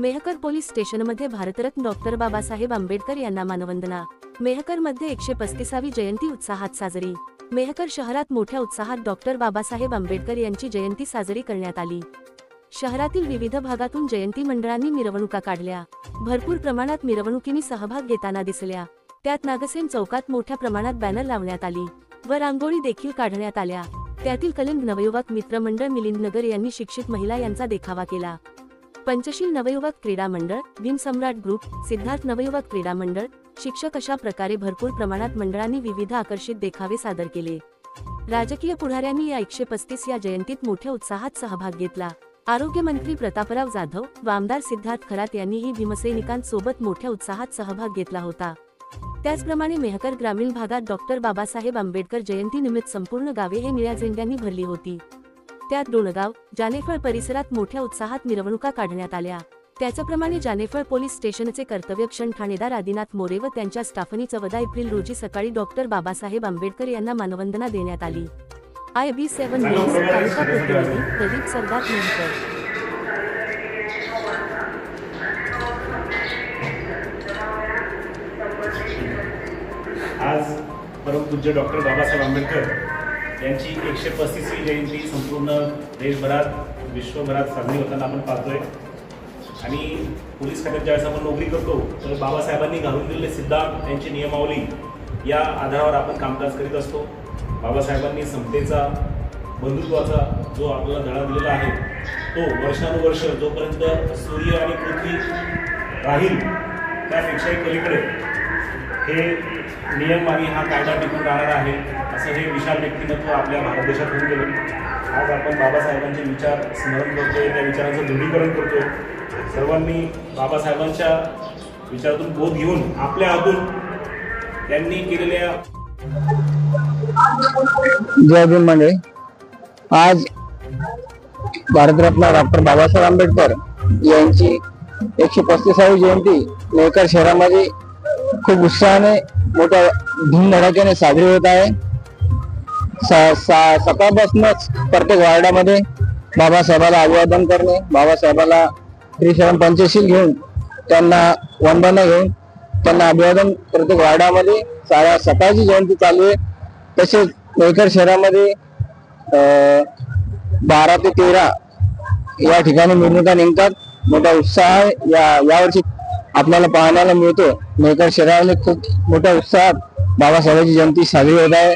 Mehkar police स्टेशनमध्ये Bharat Ratna doctor Babasaheb Ambedkar यांना मानवंदना। मेहकरमध्ये 135वी जयंती उत्साहात साजरी। मेहकर शहरात मोठ्या उत्साहात डॉक्टर बाबासाहेब आंबेडकर यांची जयंती साजरी करण्यात आली। शहरातील विविध भागातून जयंती मंडळांनी मिरवणुका काढल्या। भरपूर प्रमाणात मिरवणुकीने सहभाग घेताना दिसल्या। त्यात नागसेन चौकात मोठ्या प्रमाणात बॅनर लावण्यात आली व रांगोळी देखील काढण्यात आल्या। त्यातील कलिंग नवयुवक मित्र मंडळ मिलिंदनगर यांनी शिक्षित महिला यांचा देखावा केला। पंचशील नवयुवक क्रीडा मंडळ, भीम सम्राट ग्रुप, सिद्धार्थ नवयुवक क्रीडा मंडळ, शिक्षक अशा प्रकारे भरपूर प्रमाणात मंडळांनी विविध आकर्षित देखावे सादर केले। राजकीय पुढाऱ्यांनी या 135 या जयंतीत मोठ्या उत्साहात सहभाग घेतला। आरोग्यमंत्री प्रतापराव जाधव व आमदार सिद्धार्थ खरात यांनीही भीमसैनिकांसोबत मोठ्या उत्साहात सहभाग घेतला होता। त्याचप्रमाणे मेहकर ग्रामीण भागात डॉक्टर बाबासाहेब आंबेडकर जयंतीनिमित्त संपूर्ण गावे हे निळ्या झेंड्यांनी भरली होती। त्यात डोणगाव, जानेफळ परिसरात मोठ्या उत्साहात मिरवणुका काढण्यात आल्या। त्याचप्रमाणे जानेफळ पोलीस स्टेशनचे कर्तव्यक्षण ठाणेदार आदिनाथ मोरे व त्यांच्या स्टाफनी 14 एप्रिल रोजी सकाळी डॉक्टर बाबासाहेब आंबेडकर यांना मानवंदना देण्यात आली। IB7 न्यूज तालुका प्रतिनिधी प्रदीप सरदार मेहकर। आज परमपूज्य डॉक्टर बाबासाहेब आंबेडकर यांची 135वी जयंती संपूर्ण देशभरात विश्वभरात साजरी होताना आपण पाहतोय। आणि पोलीस खात्यात ज्यावेळेस आपण नोकरी करतो तर बाबासाहेबांनी घालून दिलेले सिद्धांत, त्यांची नियमावली या आधारावर आपण कामकाज करीत असतो। बाबासाहेबांनी समतेचा, बंधुत्वाचा जो आपल्याला धडा दिलेला आहे तो वर्षानुवर्ष जोपर्यंत सूर्य आणि पृथ्वी राहील त्यापेक्षाही पलीकडे हे नियम आणि हा कायदा टिकून राहणार आहे, असं हे विशाल व्यक्तिमत्व आपल्या भारत देशात होऊन गेलं। आज आपण बाबासाहेबांचे विचार स्मरण करतोय, त्या विचारांचं दृढीकरण करतोय। सर्वांनी बाबासाहेबांच्या विचारातून बोध घेऊन आपल्या हातून त्यांनी केलेल्या जय भीम मंडळी, आज भारतरत्न डॉक्टर बाबासाहेब आंबेडकर यांची 135वी जयंती मेहकर शहरामध्ये खूप उत्साहाने मोठ्या धूमधडाक्याने साजरी होत आहे। सकाळपासूनच प्रत्येक वार्डामध्ये बाबासाहेबाला अभिवादन करणे, बाबासाहेबाला श्रीशरण पंचशील घेऊन त्यांना वंदना घेऊन त्यांना अभिवादन प्रत्येक वार्डामध्ये साऱ्या सकाळची जयंती चालू आहे। तसेच मेहकर शहरामध्ये 12 ते 13 या ठिकाणी मिरवणुका निघतात। मोठा उत्साह यावर्षी आपल्याला पाहण्याला मिळतो। मेहकर शहरामध्ये खूप मोठ्या उत्साहात बाबासाहेबांची जयंती साजरी होत आहे।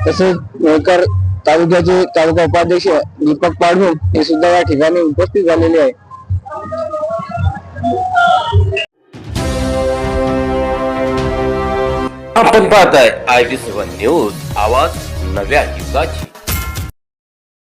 तसेच मेहकर तालुक्याचे तालुका उपाध्यक्ष दीपक पाडवी हे सुद्धा या ठिकाणी उपस्थित झालेले आहे। आपण पाहताय IB7 न्यूज, आवाज नव्या युगाची।